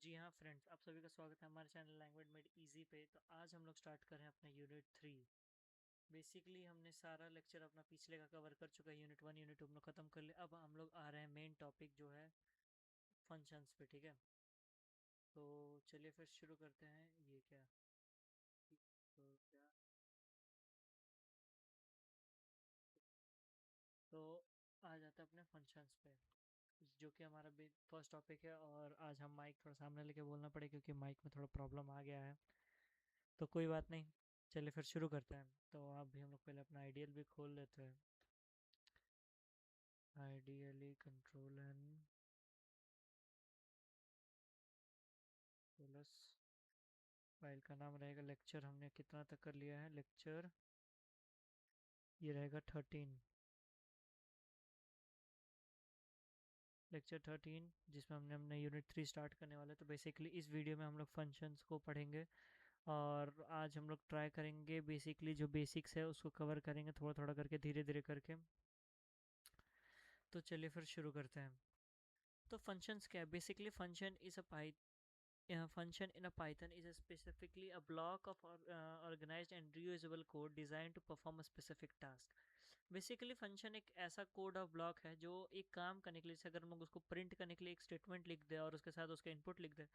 जी हाँ फ्रेंड्स, आप सभी का स्वागत है हमारे चैनल लैंग्वेज मेड इजी पे। तो आज हम लोग स्टार्ट कर रहे हैं अपना यूनिट 3। बेसिकली हमने सारा लेक्चर अपना पिछले का कवर कर चुका है। यूनिट 1 यूनिट 2 हम लोग ख़त्म कर लिए। अब हम लोग आ रहे हैं मेन टॉपिक जो है फंक्शंस पे। ठीक है, तो चलिए फिर शुरू करते हैं। ये क्या तो क्या तो आ जाता है अपने फंक्शंस पे, जो कि हमारा फर्स्ट टॉपिक है। और आज हम माइक थोड़ा सामने लेके बोलना पड़े क्योंकि माइक में थोड़ा प्रॉब्लम आ गया है। तो कोई बात नहीं, चलिए फिर शुरू करते हैं। तो आप भी हम लोग पहले अपना आइडियल भी खोल लेते हैं। Ideally control and plus file का नाम रहेगा लेक्चर। हमने कितना तक कर लिया है लेक्चर? ये रहेगा 13, लेक्चर 13, जिसमें हमने अपने यूनिट 3 स्टार्ट करने वाले। तो बेसिकली इस वीडियो में हम लोग फंक्शंस को पढ़ेंगे और आज हम लोग ट्राई करेंगे बेसिकली जो बेसिक्स है उसको कवर करेंगे थोड़ा थोड़ा करके, धीरे धीरे करके। तो चलिए फिर शुरू करते हैं। तो फंक्शंस क्या है? Basically function is a function in a Python is specifically a block of organized and reusable code designed to perform a specific task. Basically function एक ऐसा कोड ऑफ ब्लॉक है जो एक काम करने के लिए, जैसे अगर हम लोग उसको प्रिंट करने के लिए एक स्टेटमेंट लिख दे और उसके साथ उसका इनपुट लिख दे,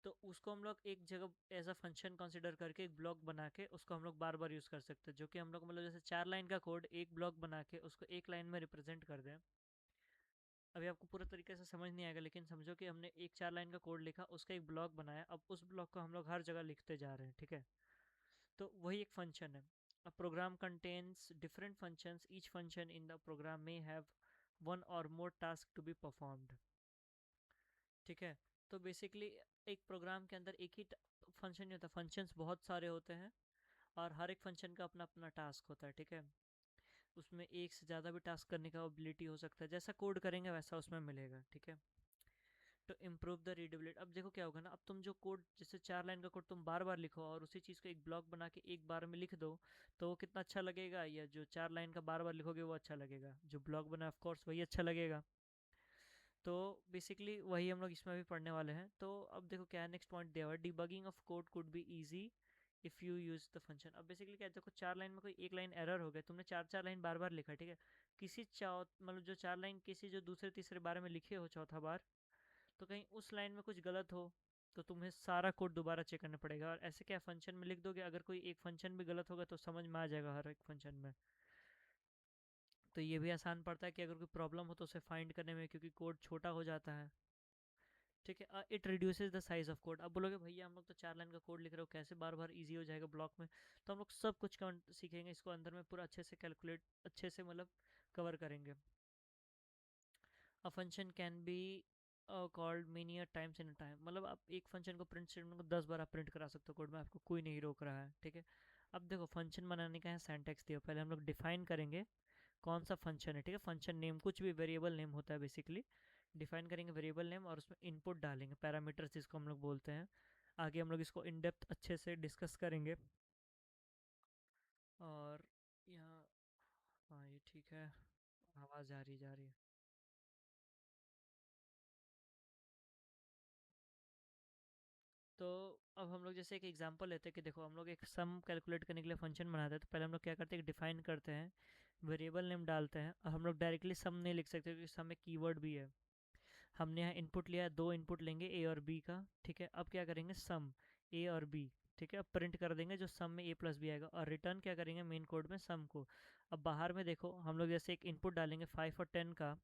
तो उसको हम लोग एक जगह एज अ फंक्शन कंसिडर करके एक ब्लॉक बना के उसको हम लोग बार बार यूज़ कर सकते हैं। जो कि हम लोग मतलब जैसे 4 लाइन का कोड एक ब्लॉक बना के उसको एक लाइन में रिप्रेजेंट कर दें। अभी आपको पूरा तरीके से समझ नहीं आएगा, लेकिन समझो कि हमने एक 4 लाइन का कोड लिखा, उसका एक ब्लॉक बनाया, अब उस ब्लॉक को हम लोग हर जगह लिखते जा रहे हैं। ठीक है, तो वही एक फंक्शन है। A program contains different functions, each function in the program में have one or more task to be performed. ठीक है, तो बेसिकली एक प्रोग्राम के अंदर एक ही फंक्शन नहीं होता, फंक्शंस बहुत सारे होते हैं और हर एक फंक्शन का अपना अपना टास्क होता है। ठीक है, उसमें एक से ज़्यादा भी टास्क करने का एबिलिटी हो सकता है, जैसा कोड करेंगे वैसा उसमें मिलेगा। ठीक है, टू इम्प्रूव द रीडेबिलिटी। अब देखो क्या होगा ना, अब तुम जो कोड जैसे 4 लाइन का कोड तुम बार बार लिखो और उसी चीज़ को एक ब्लॉक बना के एक बार में लिख दो, तो वो कितना अच्छा लगेगा? या जो 4 लाइन का बार बार लिखोगे वो अच्छा लगेगा? जो ब्लॉक बना ऑफ कोर्स वही अच्छा लगेगा। तो बेसिकली वही हम लोग इसमें भी पढ़ने वाले हैं। तो अब देखो क्या है, नेक्स्ट पॉइंट दिया हुआ है, debugging of code could be easy if you use the function. अब बेसिकली क्या है, देखो 4 लाइन में कोई एक लाइन एरर हो गया, तुमने चार चार लाइन बार बार लिखा। ठीक है, किसी मतलब जो 4 लाइन किसी जो दूसरे तीसरे बारे में लिखे हो चौथा बार, तो कहीं उस लाइन में कुछ गलत हो तो तुम्हें सारा कोड दोबारा चेक करना पड़ेगा। और ऐसे क्या फंक्शन में लिख दोगे, अगर कोई एक फंक्शन भी गलत होगा तो समझ में आ जाएगा हर एक फंक्शन में। तो ये भी आसान पड़ता है कि अगर कोई प्रॉब्लम हो तो उसे फाइंड करने में, क्योंकि कोड छोटा हो जाता है। ठीक है, it reduces the size of code. अब बोलोगे भैया हम लोग तो 4 लाइन का कोड लिख रहे हो, कैसे बार बार इजी हो जाएगा ब्लॉक में? तो हम लोग सब कुछ सीखेंगे इसको अंदर में पूरा अच्छे से कैलकुलेट, अच्छे से मतलब कवर करेंगे। A function can be called many times in time, मतलब आप एक फंक्शन को प्रिंट स्टेटमेंट को 10 बार आप प्रिंट करा सकते हो कोड में, आपको कोई नहीं रोक रहा है। ठीक है, अब देखो फंक्शन बनाने का है सिंटैक्स दिया, पहले हम लोग डिफाइन करेंगे कौन सा फंक्शन है। ठीक है, फंक्शन नेम कुछ भी वेरिएबल नेम होता है बेसिकली। डिफाइन करेंगे वेरिएबल नेम और उसमें इनपुट डालेंगे, पैरामीटर्स जिसको हम लोग बोलते हैं। आगे हम लोग इसको इन डेप्थ अच्छे से डिस्कस करेंगे। और यहाँ, हाँ ये ठीक है, आवाज़ जा रही है। तो अब हम लोग जैसे एक एग्जांपल लेते हैं कि देखो हम लोग एक सम कैलकुलेट करने के लिए फंक्शन बनाते हैं। तो पहले हम लोग क्या करते हैं, डिफाइन करते हैं, वेरिएबल नेम डालते हैं। और हम लोग डायरेक्टली सम नहीं लिख सकते क्योंकि सम में कीवर्ड भी है। हमने यहाँ इनपुट लिया है, दो इनपुट लेंगे ए और बी का। ठीक है, अब क्या करेंगे, सम ए और बी। ठीक है, अब प्रिंट कर देंगे जो सम में ए प्लस बी आएगा, और रिटर्न क्या करेंगे मेन कोड में सम को। अब बाहर में देखो हम लोग जैसे एक इनपुट डालेंगे 5 और 10 का,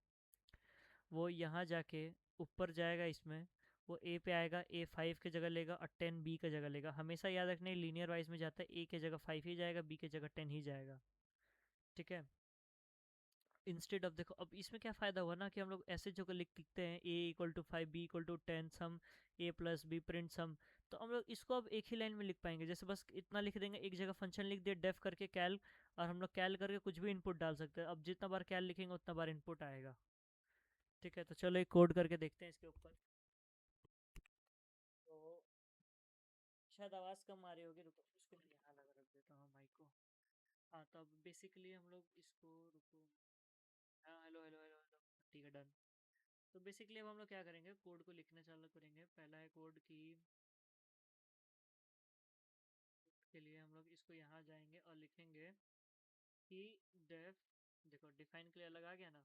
वो यहाँ जाके ऊपर जाएगा इसमें, वो ए पे आएगा, ए 5 की जगह लेगा और 10 बी की जगह लेगा। हमेशा याद रखना लीनियर वाइज में जाता है, ए की जगह 5 ही जाएगा, बी की जगह 10 ही जाएगा। ठीक है, इंस्टेड ऑफ देखो अब इसमें क्या फ़ायदा हुआ ना कि हम लोग ऐसे जो लिखते हैं A = 5 B = 10 sum A plus B print sum, तो हम लोग इसको अब एक ही लाइन में लिख पाएंगे। जैसे बस इतना लिख देंगे, एक जगह फंक्शन लिख दिया डेफ करके कैल, और हम लोग कैल करके कुछ भी इनपुट डाल सकते हैं। अब जितना बार कैल लिखेंगे उतना बार इनपुट आएगा। ठीक है, तो चलो एक कोड करके देखते हैं इसके ऊपर। तो शायद आवाज़ कम आ रही होगी, रुको इसको मैं यहाँ लगा रख देता हूँ माइक को। हाँ, तो अब बेसिकली हम लोग इसको, रुको, हाँ हेलो हेलो हेलो हेलो, ठीक है डन। तो बेसिकली अब हम लोग क्या करेंगे, कोड को लिखना चालू करेंगे। पहला है कोड इसको यहाँ जाएंगे और लिखेंगे कि डेफ, देखो डिफाइन के लिए अलग आ गया ना,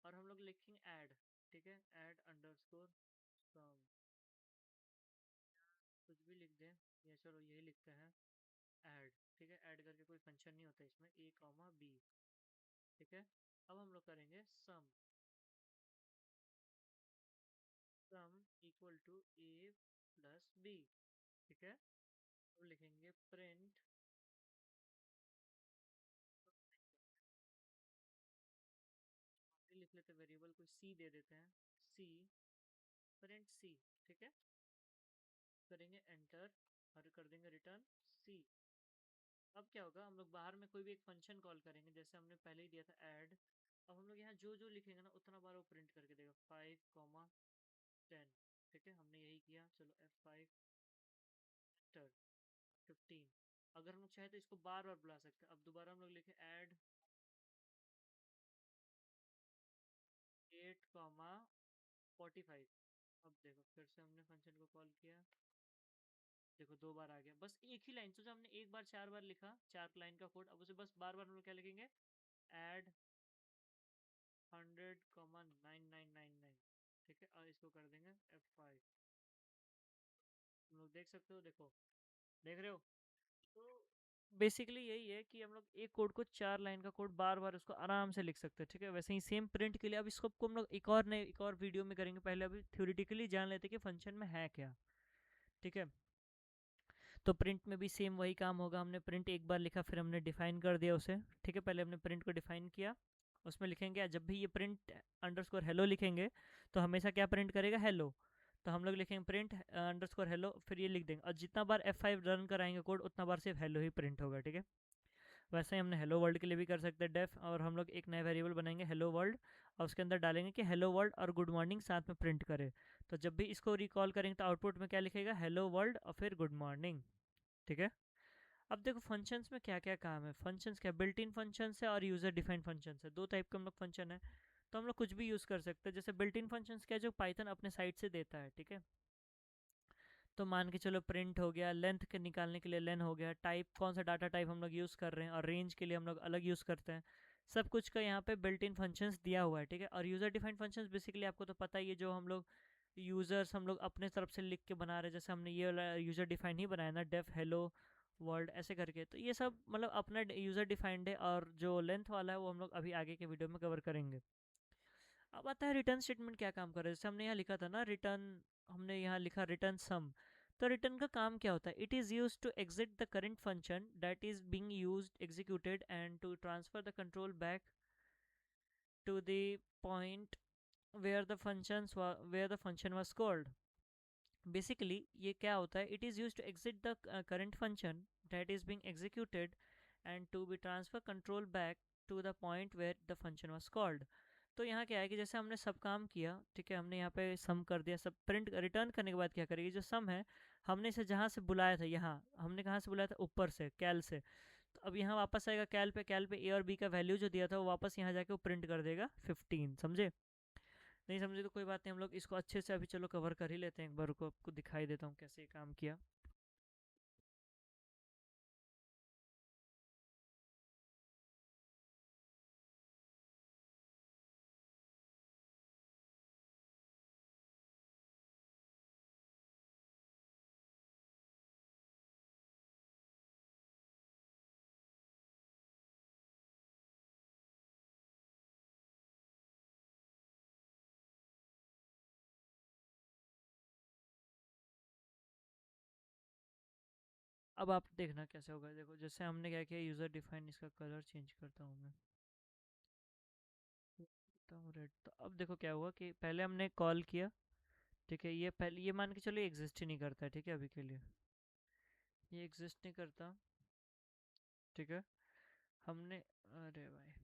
और हम लोग लिखेंगे ऐड, ठीक है, ऐड अंडरस्कोर सम, कुछ भी लिख दें, या चलो यही लिखते हैं ऐड, ठीक है, ऐड करके कोई फंक्शन नहीं होता इसमें, ए कॉमा बी, ठीक है। अब हम लोग करेंगे sum equal to A plus B, ठीक है। अब लिखेंगे प्रिंट, लिख लेते वेरिएबल कोई सी दे देते हैं, सी, प्रिंट सी, ठीक है। करेंगे एंटर और कर देंगे रिटर्न सी। अब क्या होगा, हम लोग बाहर में कोई भी एक फंक्शन कॉल करेंगे, जैसे हमने पहले ही दिया था ऐड। अब हम लोग यहाँ जो जो लिखेंगे ना उतना बार वो प्रिंट करके देगा, 5, 10, ठीक है, हमने यही किया। चलो F5 एंटर, 15। अगर हम लोग चाहे तो इसको बार बार बुला सकते हैं। अब दोबारा हम लोग लिखे ऐड 8, 45। अब देखो फिर से हमने फंक्शन को कॉल किया, देखो 2 बार आ गया, बस एक ही लाइन, सोचा हमने एक बार 4 बार लिखा, 4 लाइन का कोड, अब उसे बस बार बार हम लोग क्या लिखेंगे, ऐड 100,9999, ठीक है, और इसको कर देंगे F5। तुम लोग देख सकते हो, देखो, देख रहे हो। तो बेसिकली यही है कि हम लोग एक कोड को 4 लाइन का कोड बार बार उसको आराम से लिख सकते हैं, ठीक है। वैसे ही सेम प्रिंट के लिए अब इसको हम लोग एक और वीडियो में करेंगे, पहले अभी थ्योरेटिकली जान लेते हैं कि फंक्शन में है क्या, ठीक है। तो प्रिंट में भी सेम वही काम होगा, हमने प्रिंट एक बार लिखा, फिर हमने डिफाइन कर दिया उसे, ठीक है। पहले हमने प्रिंट को डिफाइन किया, उसमें लिखेंगे जब भी ये प्रिंट अंडरस्कोर हेलो लिखेंगे तो हमेशा क्या प्रिंट करेगा, हेलो। तो हम लोग लिखेंगे प्रिंट अंडरस्कोर हेलो, फिर ये लिख देंगे, और जितना बार F5 रन कराएंगे कोड उतना बार सिर्फ हेलो ही प्रिंट होगा, ठीक है। वैसे ही हमने हेलो वर्ल्ड के लिए भी कर सकते हैं डेफ, और हम लोग एक नया वेरिएबल बनाएंगे हेलो वर्ल्ड, और उसके अंदर डालेंगे कि हेलो वर्ल्ड और गुड मॉर्निंग साथ में प्रिंट करे। तो जब भी इसको रिकॉल करेंगे तो आउटपुट में क्या लिखेगा, हेलो वर्ल्ड और फिर गुड मॉर्निंग, ठीक है। अब देखो फंक्शंस में क्या क्या काम है, फंक्शंस क्या, बिल्ट इन फंक्शंस है और यूजर डिफाइंड फंक्शंस है, दो टाइप के हम लोग फंक्शन है। तो हम लोग कुछ भी यूज कर सकते हैं, जैसे बिल्ट इन फंक्शंस क्या है, जो पाइथन अपने साइड से देता है, ठीक है। तो मान के चलो प्रिंट हो गया, लेंथ के निकालने के लिए लेन हो गया, टाइप कौन सा डाटा टाइप हम लोग यूज़ कर रहे हैं, और रेंज के लिए हम लोग अलग यूज़ करते हैं। सब कुछ का यहाँ पे बिल्ट इन फंक्शंस दिया हुआ है, ठीक है। और यूज़र डिफाइंड फंक्शंस बेसिकली आपको तो पता ही है, जो हम लोग यूज़र्स हम लोग अपने तरफ से लिख के बना रहे हैं, जैसे हमने ये वाला यूज़र डिफाइंड ही बनाया ना, डेफ हेलो वर्ल्ड ऐसे करके। तो ये सब मतलब अपना यूज़र डिफाइंड है, और जो लेंथ वाला है वो हम लोग अभी आगे के वीडियो में कवर करेंगे। अब आता है रिटर्न स्टेटमेंट क्या काम कर रहा है, जैसे हमने यहाँ लिखा था ना रिटर्न, हमने यहाँ लिखा रिटर्न सम। तो रिटर्न का काम क्या होता है, it is use to exit the current function that is being used executed and to transfer the control back to the point where the function was called. Basically ये क्या होता है, it is use to exit the current function that is being executed and to be transfer control back to the point where the function was called. तो यहाँ क्या है कि जैसे हमने सब काम किया, ठीक है, हमने यहाँ पे सम कर दिया, सब प्रिंट रिटर्न करने के बाद क्या करेगी, जो सम है हमने इसे जहाँ से बुलाया था, यहाँ हमने कहाँ से बुलाया था, ऊपर से कैल से। तो अब यहाँ वापस आएगा कैल पे ए और बी का वैल्यू जो दिया था वो वापस यहाँ जाके वो प्रिंट कर देगा 15, समझे। नहीं समझे तो कोई बात नहीं, हम लोग इसको अच्छे से अभी चलो कवर कर ही लेते हैं, एक बार को आपको दिखाई देता हूँ कैसे ये काम किया। अब आप देखना कैसे होगा, देखो जैसे हमने क्या किया, यूज़र डिफाइन, इसका कलर चेंज करता हूँ मैं, करता हूँ रेड। तो अब देखो क्या हुआ कि पहले हमने कॉल किया, ठीक है, ये पहले ये मान के चलो एग्जिस्ट ही नहीं करता है, ठीक है, अभी के लिए ये एग्जिस्ट नहीं करता, ठीक है। हमने, अरे भाई,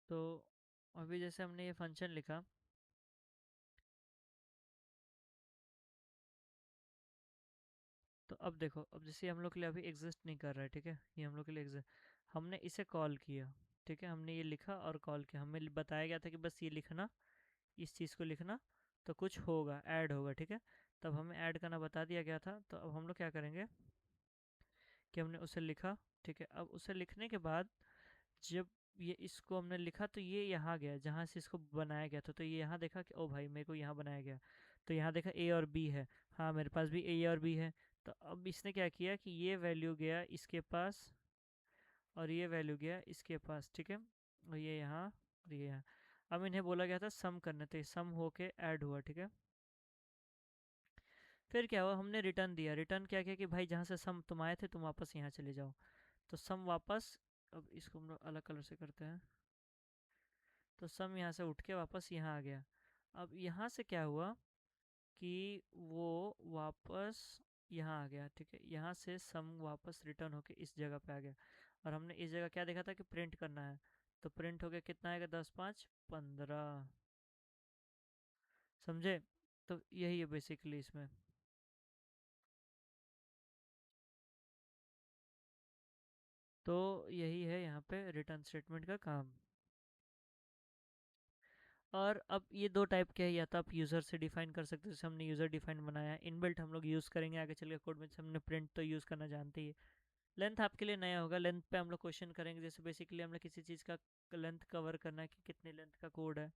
तो अभी जैसे हमने ये फंक्शन लिखा, तो अब देखो, अब जैसे हम लोग के लिए अभी एग्जिस्ट नहीं कर रहा है, ठीक है, ये हम लोग के लिए एग्जिस्ट, हमने इसे कॉल किया, ठीक है, हमने ये लिखा और कॉल किया, हमें बताया गया था कि बस ये लिखना, इस चीज़ को लिखना, तो कुछ होगा, ऐड होगा, ठीक है। तब हमें ऐड करना बता दिया गया था, तो अब हम लोग क्या करेंगे कि हमने उसे लिखा, ठीक है। अब उसे लिखने के बाद जब ये इसको हमने लिखा तो ये यहाँ गया जहाँ से इसको बनाया गया था, तो ये यहाँ देखा कि ओ भाई मेरे को यहाँ बनाया गया, तो यहाँ देखा ए और बी है, हाँ मेरे पास भी ए और बी है। तो अब इसने क्या किया कि ये वैल्यू गया इसके पास और ये वैल्यू गया इसके पास, ठीक है, और ये यहाँ और ये यहाँ। अब इन्हें बोला गया था सम करने, तो ये सम होके ऐड हुआ, ठीक है। फिर क्या हुआ, हमने रिटर्न दिया, रिटर्न क्या किया कि भाई जहाँ से सम तुम आए थे तुम वापस यहाँ चले जाओ, तो सम वापस, अब इसको हम लोग अलग कलर से करते हैं, तो सम यहाँ से उठ के वापस यहाँ आ गया। अब यहाँ से क्या हुआ कि वो वापस यहाँ आ गया, ठीक है, यहाँ से सम वापस रिटर्न होके इस जगह पे आ गया, और हमने इस जगह क्या देखा था कि प्रिंट करना है, तो प्रिंट हो गया कितना आएगा, 10 5 15, समझे। तो यही है बेसिकली इसमें। तो यही है यहाँ पे रिटर्न स्टेटमेंट का काम। और अब ये दो टाइप के हैं, या तो आप यूज़र से डिफाइन कर सकते हो, जैसे हमने यूज़र डिफाइन बनाया है, इनबिल्ट हम लोग यूज़ करेंगे आगे चल के कोड में, जैसे हमने प्रिंट तो यूज़ करना जानते ही है। लेंथ आपके लिए नया होगा, लेंथ पे हम लोग क्वेश्चन करेंगे, जैसे बेसिकली हमने किसी चीज़ का लेंथ कवर करना है कि कितने लेंथ का कोड है,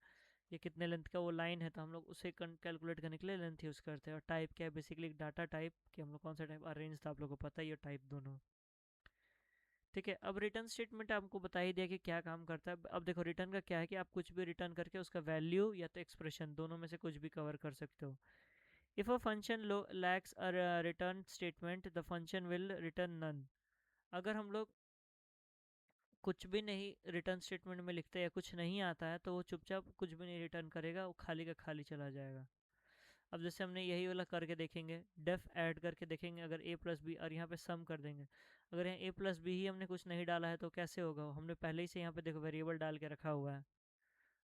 या कितने लेंथ का वो लाइन है, तो हम लोग उसे कैलकुलेट करने के लिए लेंथ यूज़ करते हैं। और टाइप क्या है, बेसिकली डाटा टाइप कि हम लोग कौन सा टाइप अरेंज था, आप लोगों को पता ही है, टाइप दोनों, ठीक है। अब रिटर्न स्टेटमेंट आपको बता ही दिया कि क्या काम करता है। अब देखो रिटर्न का क्या है कि आप कुछ भी रिटर्न करके उसका वैल्यू या तो एक्सप्रेशन दोनों में से कुछ भी कवर कर सकते हो। If a function lacks a return statement the function will return none. अगर हम लोग कुछ भी नहीं रिटर्न स्टेटमेंट में लिखते या कुछ नहीं आता है, तो वो चुपचाप कुछ भी नहीं रिटर्न करेगा, वो खाली का खाली चला जाएगा। अब जैसे हमने यही वाला करके देखेंगे, डेफ ऐड करके देखेंगे, अगर ए प्लस बी और यहाँ पे सम कर देंगे, अगर यहाँ ए प्लस बी ही हमने कुछ नहीं डाला है तो कैसे होगा, हमने पहले ही से यहाँ पे देखो वेरिएबल डाल के रखा हुआ है,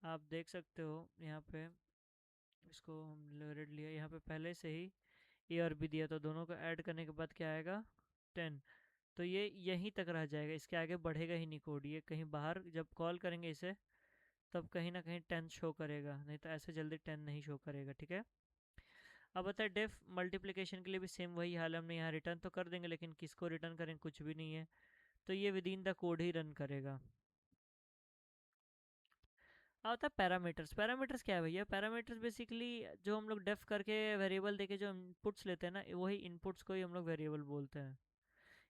आप देख सकते हो यहाँ पे, इसको हम रेड लिया, यहाँ पे पहले से ही ए और बी दिया, तो दोनों को ऐड करने के बाद क्या आएगा 10। तो ये यहीं तक रह जाएगा, इसके आगे बढ़ेगा ही नहीं कोड, ये कहीं बाहर जब कॉल करेंगे इसे तब कहीं ना कहीं 10 शो करेगा, नहीं तो ऐसे जल्दी 10 नहीं शो करेगा, ठीक है। अब बता डेफ मल्टीप्लिकेशन के लिए भी सेम वही हाल है, हमने यहाँ रिटर्न तो कर देंगे लेकिन किसको रिटर्न करेंगे, कुछ भी नहीं है, तो ये with in the code he run करेगा। अब होता है पैरामीटर्स। पैरामीटर्स क्या है भैया, पैरामीटर्स बेसिकली जो हम लोग डेफ करके वेरिएबल देके जो इनपुट्स लेते हैं ना, वही इनपुट्स को ही हम लोग वेरिएबल बोलते हैं,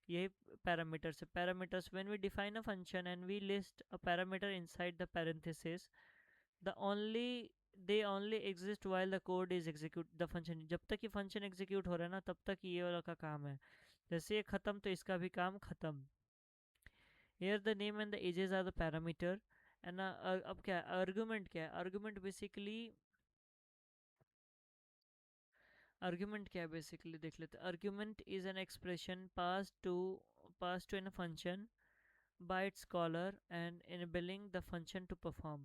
यही पैरामीटर्स है। Parameters when we define a function and we list a parameter inside the parenthesis, the only they only exist while the code is execute the function। जब तक ये फंक्शन एग्जीक्यूट हो रहा है ना तब तक ये वाला का काम है, जैसे ये खत्म तो इसका भी काम खत्म। here the name and the ages are the parameter and अब क्या है आर्गुमेंट, क्या है आर्गुमेंट, बेसिकली आर्गुमेंट क्या है बेसिकली देख लेते हैं। Argument is an expression pass to an function by its caller and enabling the function to perform।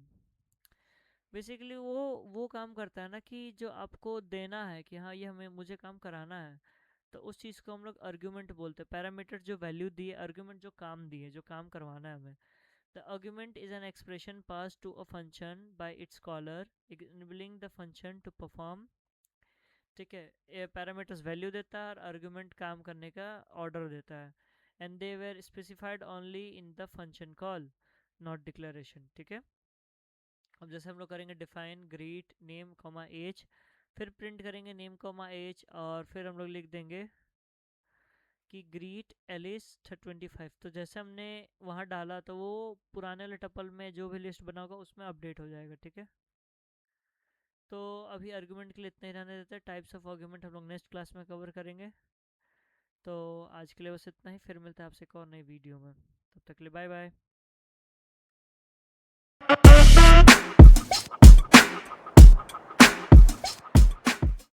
Basically वो काम करता है ना कि जो आपको देना है कि हाँ ये हमें मुझे काम कराना है, तो उस चीज़ को हम लोग आर्ग्यूमेंट बोलते हैं। पैरामीटर जो वैल्यू दिए, आर्ग्यूमेंट जो काम दिए, जो काम करवाना है हमें। The argument is an expression pass to a function by its caller enabling the function to perform, ठीक है। ये पैरामीटर्स वैल्यू देता है और आर्ग्यूमेंट काम करने का ऑर्डर देता है, and they were specified only in the function call, not declaration, ठीक है। अब जैसे हम लोग करेंगे define greet name comma age, फिर प्रिंट करेंगे नेम कॉमा एज, और फिर हम लोग लिख देंगे कि ग्रीट एलिस 25। तो जैसे हमने वहाँ डाला तो वो पुराने वाले टपल में जो भी लिस्ट बना होगा उसमें अपडेट हो जाएगा, ठीक है। तो अभी आर्गुमेंट के लिए इतना ही रहने देते हैं, टाइप्स ऑफ आर्गुमेंट हम लोग नेक्स्ट क्लास में कवर करेंगे। तो आज के लिए बस इतना ही, फिर मिलता है आपसे एक और नई वीडियो में, तब तक के लिए बाय बाय।